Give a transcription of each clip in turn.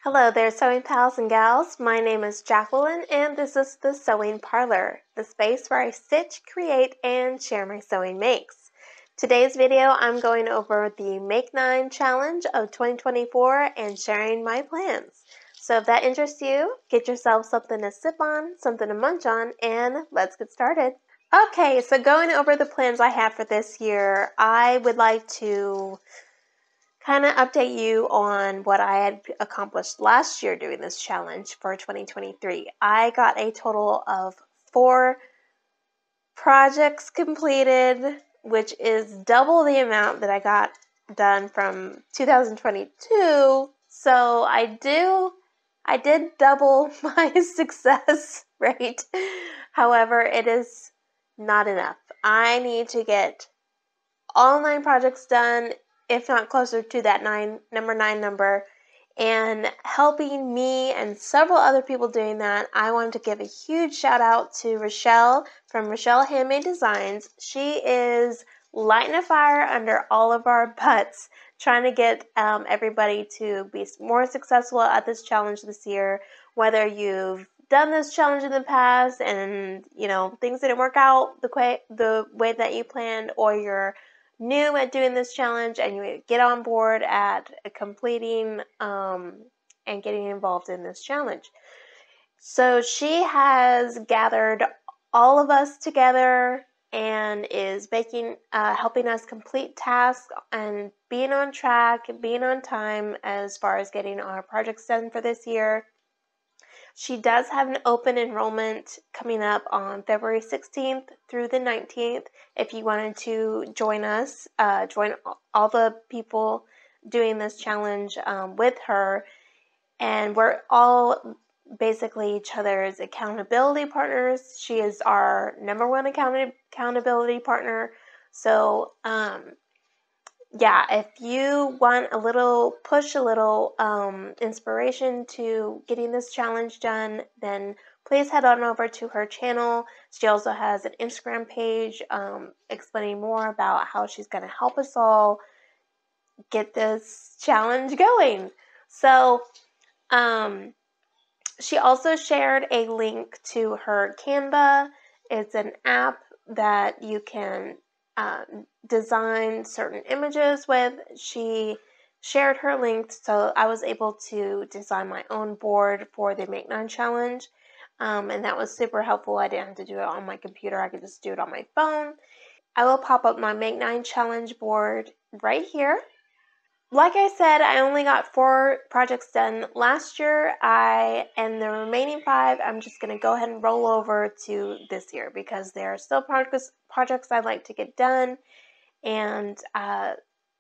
Hello there, sewing pals and gals. My name is Jacqueline, and this is the Sewing Parlor, the space where I stitch, create, and share my sewing makes. Today's video, I'm going over the Make 9 Challenge of 2024 and sharing my plans. So if that interests you, get yourself something to sip on, something to munch on, and let's get started. Okay, so going over the plans I have for this year, I would like to kind of update you on what I had accomplished last year doing this challenge for 2023. I got a total of 4 projects completed, which is double the amount that I got done from 2022. So I did double my success rate. However, it is not enough. I need to get all 9 projects done, if not closer to that number 9 number. And helping me and several other people doing that, I wanted to give a huge shout out to Rochelle from Rochelle Handmade Designs. She is lighting a fire under all of our butts, trying to get everybody to be more successful at this challenge this year. Whether you've done this challenge in the past and things didn't work out the way that you planned, or you're new at doing this challenge and you get on board at completing and getting involved in this challenge. So she has gathered all of us together and is helping us complete tasks and being on track, being on time as far as getting our projects done for this year. She does have an open enrollment coming up on February 16th through the 19th. If you wanted to join us, join all the people doing this challenge with her. And we're all basically each other's accountability partners. She is our number one accountability partner. So, yeah, if you want a little push, a little inspiration to getting this challenge done, then please head on over to her channel. She also has an Instagram page explaining more about how she's going to help us all get this challenge going. So she also shared a link to her Canva. It's an app that you can design certain images with. She shared her link, so I was able to design my own board for the Make 9 Challenge, and that was super helpful. I didn't have to do it on my computer. I could just do it on my phone. I will pop up my Make 9 Challenge board right here. Like I said, I only got 4 projects done last year, and the remaining 5, I'm just going to go ahead and roll over to this year because there are still projects I'd like to get done and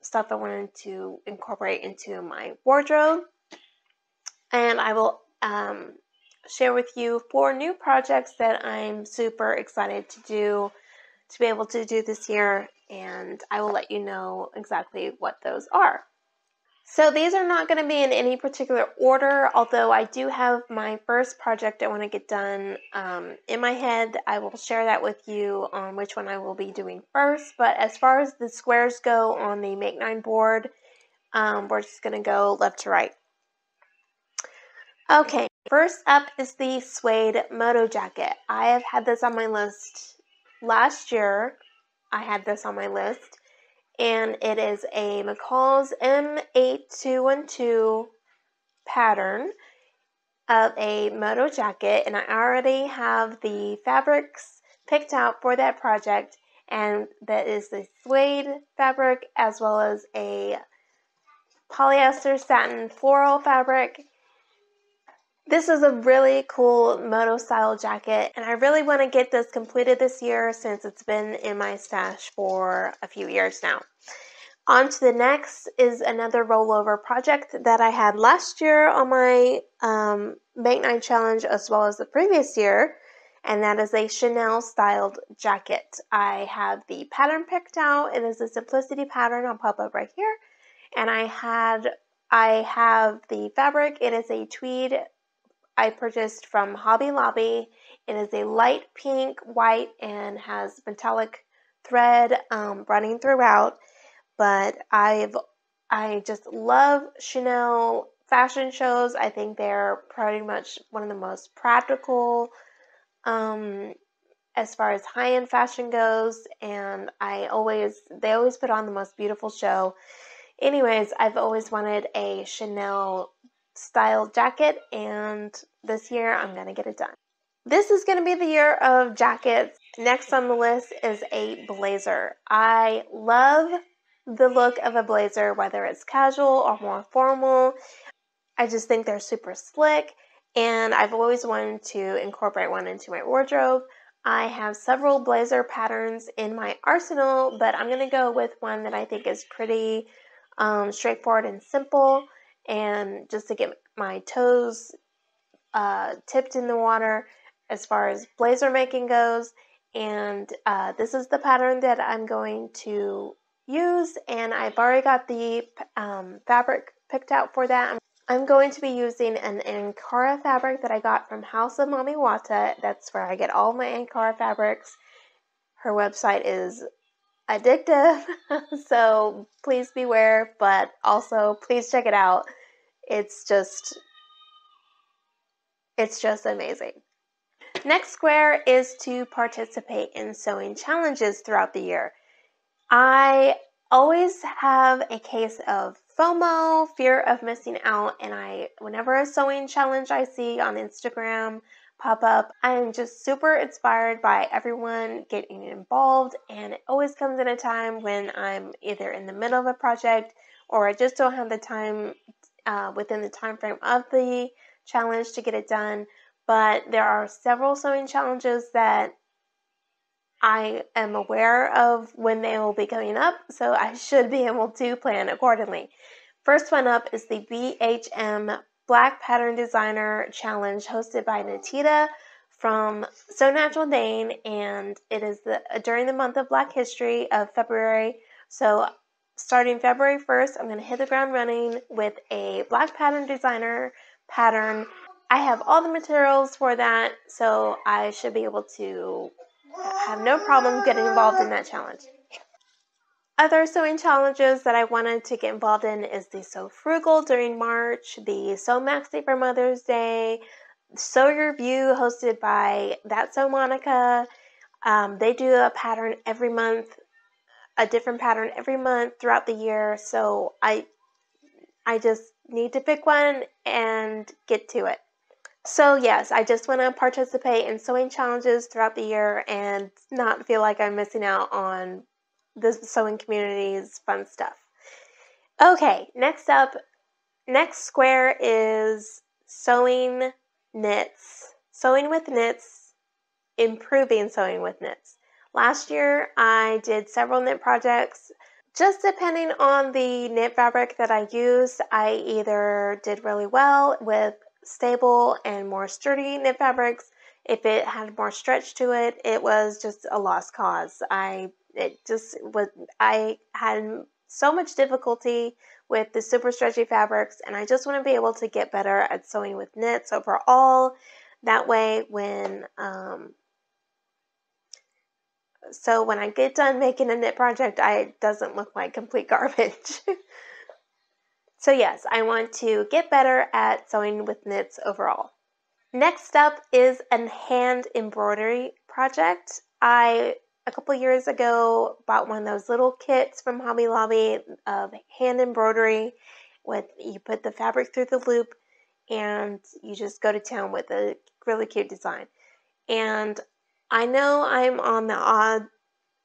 stuff I wanted to incorporate into my wardrobe. And I will share with you 4 new projects that I'm super excited to be able to do this year, and I will let you know exactly what those are. So these are not going to be in any particular order, although I do have my first project I want to get done in my head. I will share that with you on which one I will be doing first. But as far as the squares go on the Make 9 board, we're just going to go left to right. Okay, first up is the suede moto jacket. I have had this on my list last year. I had this on my list. And it is a McCall's M8212 pattern of a moto jacket, and I already have the fabrics picked out for that project, and that is the suede fabric as well as a polyester satin floral fabric. This is a really cool moto style jacket, and I really want to get this completed this year since it's been in my stash for a few years now. On to the next is another rollover project that I had last year on my Make 9 Challenge as well as the previous year, and that is a Chanel styled jacket. I have the pattern picked out. It is a Simplicity pattern. I'll pop up right here. And I have the fabric. It is a tweed I purchased from Hobby Lobby. It is a light pink, white, and has metallic thread running throughout. But I just love Chanel fashion shows. I think they're pretty much one of the most practical as far as high-end fashion goes, and they always put on the most beautiful show. Anyways, I've always wanted a Chanel style jacket, and this year I'm gonna get it done. This is gonna be the year of jackets. Next on the list is a blazer. I love the look of a blazer, whether it's casual or more formal. I just think they're super slick, and I've always wanted to incorporate one into my wardrobe. I have several blazer patterns in my arsenal, but I'm going to go with one that I think is pretty straightforward and simple, and just to get my toes tipped in the water as far as blazer making goes. And this is the pattern that I'm going to use, and I've already got the fabric picked out for that. I'm going to be using an Ankara fabric that I got from House of Mami Wata. That's where I get all my Ankara fabrics. Her website is addictive, so please beware, but also please check it out. It's just amazing. Next square is to participate in sewing challenges throughout the year. I always have a case of FOMO, fear of missing out, and whenever a sewing challenge I see on Instagram pop up, I am just super inspired by everyone getting involved, and it always comes at a time when I'm either in the middle of a project or I just don't have the time within the time frame of the challenge to get it done. But there are several sewing challenges that I am aware of when they will be coming up, so I should be able to plan accordingly. First one up is the BHM Black Pattern Designer Challenge hosted by Natita from So Natural Dane, and it is during the month of Black History of February. So starting February 1st, I'm going to hit the ground running with a Black Pattern Designer pattern. I have all the materials for that, so I should be able to have no problem getting involved in that challenge. Other sewing challenges that I wanted to get involved in is the Sew Frugal during March, the Sew Max Day for Mother's Day, Sew Your View hosted by That's So Monica. They do a pattern every month, a different pattern every month throughout the year, so I just need to pick one and get to it. So yes, I just want to participate in sewing challenges throughout the year and not feel like I'm missing out on the sewing community's fun stuff. Okay, next square is sewing knits. Sewing with knits, improving sewing with knits. Last year, I did several knit projects. Just depending on the knit fabric that I used, I either did really well with stable and more sturdy knit fabrics. If it had more stretch to it, it was just a lost cause. I had so much difficulty with the super stretchy fabrics, and I just want to be able to get better at sewing with knits overall. That way, when I get done making a knit project, it doesn't look like complete garbage. So yes, I want to get better at sewing with knits overall. Next up is a hand embroidery project. A couple years ago, bought one of those little kits from Hobby Lobby of hand embroidery. You put the fabric through the loop, and you just go to town with a really cute design. And I know I'm on the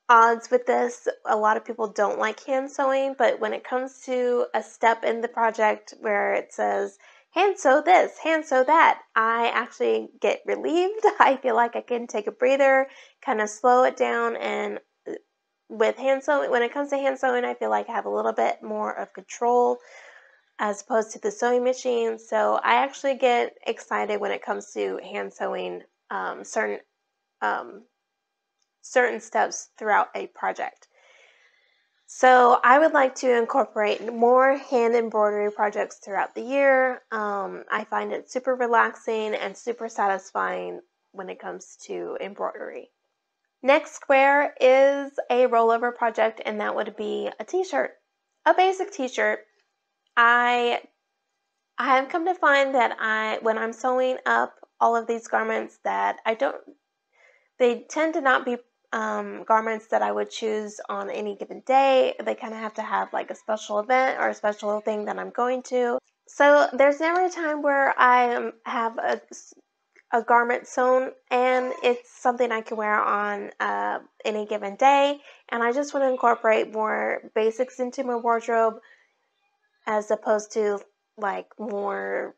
odds with this. A lot of people don't like hand sewing, but when it comes to a step in the project where it says hand sew this, hand sew that, I actually get relieved. I feel like I can take a breather, kind of slow it down, and with hand sewing, when it comes to hand sewing, I feel like I have a little bit more of control as opposed to the sewing machine. So I actually get excited when it comes to hand sewing certain steps throughout a project. So I would like to incorporate more hand embroidery projects throughout the year. I find it super relaxing and super satisfying when it comes to embroidery. Next square is a rollover project, and that would be a t-shirt. A basic t-shirt. I I have come to find that when I'm sewing up all of these garments that they tend to not be garments that I would choose on any given day. They kind of have to have like a special event or a special thing that I'm going to. So there's never a time where I have a garment sewn and it's something I can wear on any given day. And I just want to incorporate more basics into my wardrobe as opposed to like more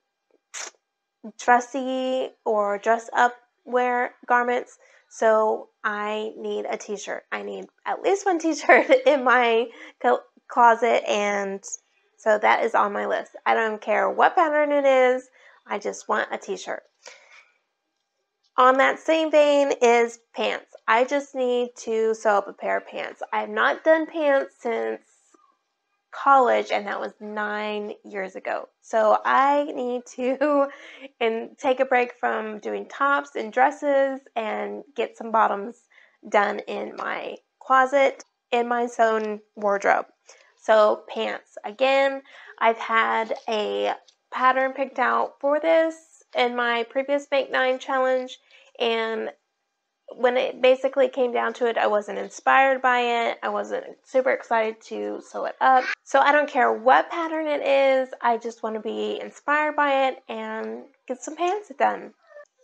dressy or dress up wear garments. So I need a t-shirt. I need at least one t-shirt in my closet, and so that is on my list. I don't care what pattern it is. I just want a t-shirt. On that same vein is pants. I just need to sew up a pair of pants. I have not done pants since college, and that was 9 years ago. So I need to take a break from doing tops and dresses and get some bottoms done in my closet, in my sewn wardrobe. So pants. Again, I've had a pattern picked out for this in my previous Make 9 challenge, and when it basically came down to it, I wasn't inspired by it. I wasn't super excited to sew it up. So I don't care what pattern it is. I just want to be inspired by it and get some pants done.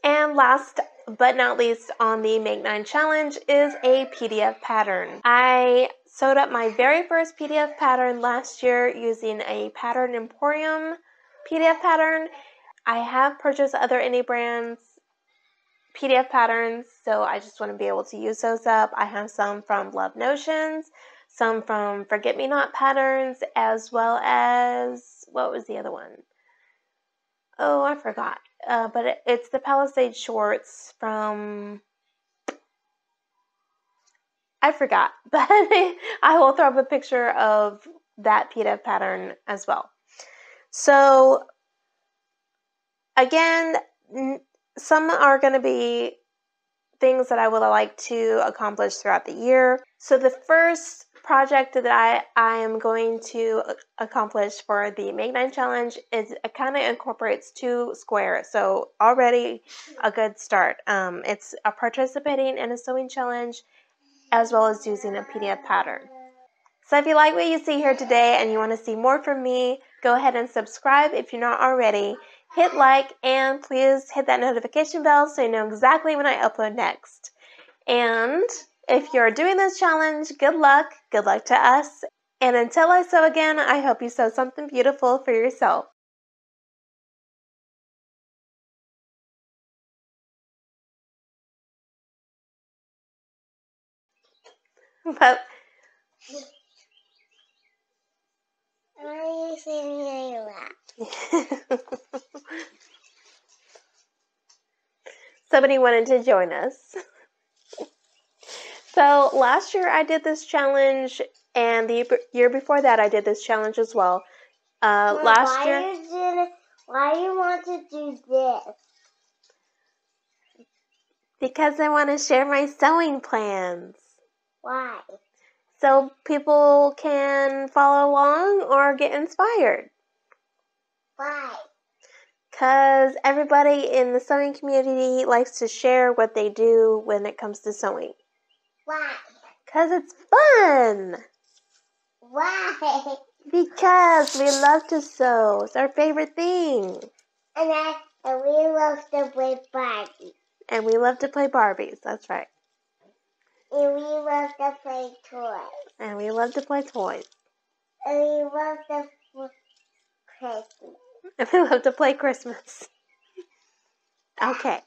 And last but not least on the Make 9 challenge is a PDF pattern. I sewed up my very first PDF pattern last year using a Pattern Emporium PDF pattern. I have purchased other indie brands PDF patterns, so I just want to be able to use those up. I have some from Love Notions, some from Forget Me Not Patterns, as well as, what was the other one? Oh, I forgot. But it's the Palisade shorts from, I forgot, but I will throw up a picture of that PDF pattern as well. So again, some are going to be things that I would like to accomplish throughout the year. So the first project that I am going to accomplish for the Make 9 challenge is it kind of incorporates 2 squares. So already a good start. It's participating in a sewing challenge as well as using a PDF pattern. So if you like what you see here today and you want to see more from me, go ahead and subscribe if you're not already. Hit like and please hit that notification bell so you know exactly when I upload next. And if you're doing this challenge, good luck to us. And until I sew again, I hope you sew something beautiful for yourself. But somebody wanted to join us. So last year I did this challenge, and the year before that I did this challenge as well. Last year. Why do you want to do this? Because I want to share my sewing plans. Why? So people can follow along or get inspired. Why? Because everybody in the sewing community likes to share what they do when it comes to sewing. Why? Because it's fun. Why? Because we love to sew. It's our favorite thing. And we love to play Barbies. And we love to play Barbies. That's right. And we love to play toys. And we love to play toys. And we love to play Christmas. And we love to play Christmas. Okay.